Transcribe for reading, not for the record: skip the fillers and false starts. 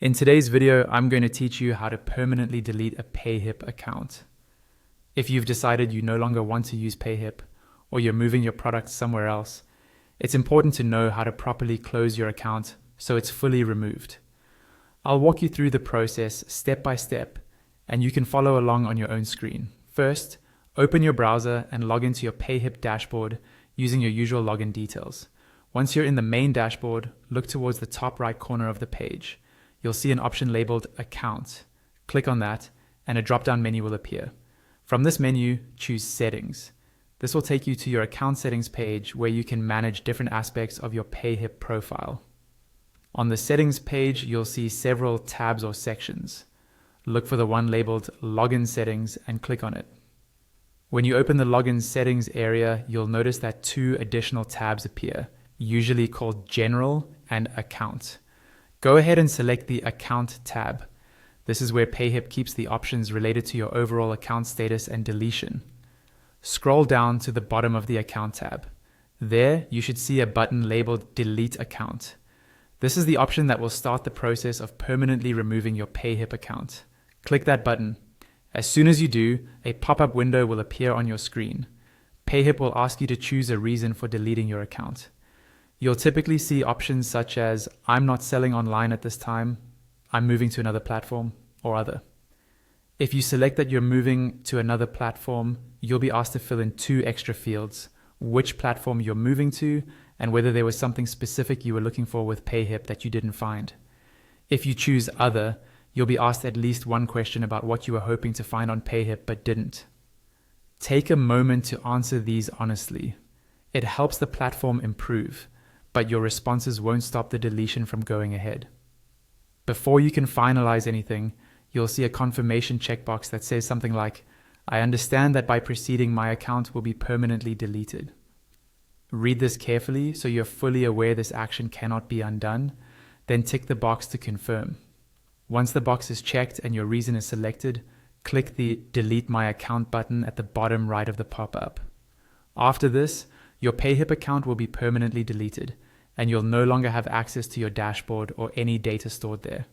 In today's video, I'm going to teach you how to permanently delete a Payhip account. If you've decided you no longer want to use Payhip, or you're moving your products somewhere else, it's important to know how to properly close your account so it's fully removed. I'll walk you through the process step by step, and you can follow along on your own screen. First, open your browser and log into your Payhip dashboard using your usual login details. Once you're in the main dashboard, look towards the top right corner of the page. You'll see an option labeled Account. Click on that, and a drop-down menu will appear. From this menu, choose Settings. This will take you to your account settings page where you can manage different aspects of your Payhip profile. On the settings page, you'll see several tabs or sections. Look for the one labeled Login Settings and click on it. When you open the Login Settings area, you'll notice that two additional tabs appear, usually called General and Account. Go ahead and select the Account tab. This is where Payhip keeps the options related to your overall account status and deletion. Scroll down to the bottom of the Account tab. There, you should see a button labeled Delete Account. This is the option that will start the process of permanently removing your Payhip account. Click that button. As soon as you do, a pop-up window will appear on your screen. Payhip will ask you to choose a reason for deleting your account. You'll typically see options such as, I'm not selling online at this time, I'm moving to another platform, or other. If you select that you're moving to another platform, you'll be asked to fill in two extra fields, which platform you're moving to, and whether there was something specific you were looking for with Payhip that you didn't find. If you choose other, you'll be asked at least one question about what you were hoping to find on Payhip but didn't. Take a moment to answer these honestly. It helps the platform improve, but your responses won't stop the deletion from going ahead. Before you can finalize anything, you'll see a confirmation checkbox that says something like, I understand that by proceeding my account will be permanently deleted. Read this carefully so you're fully aware this action cannot be undone, then tick the box to confirm. Once the box is checked and your reason is selected, click the Delete My Account button at the bottom right of the pop-up. After this, your Payhip account will be permanently deleted, and you'll no longer have access to your dashboard or any data stored there.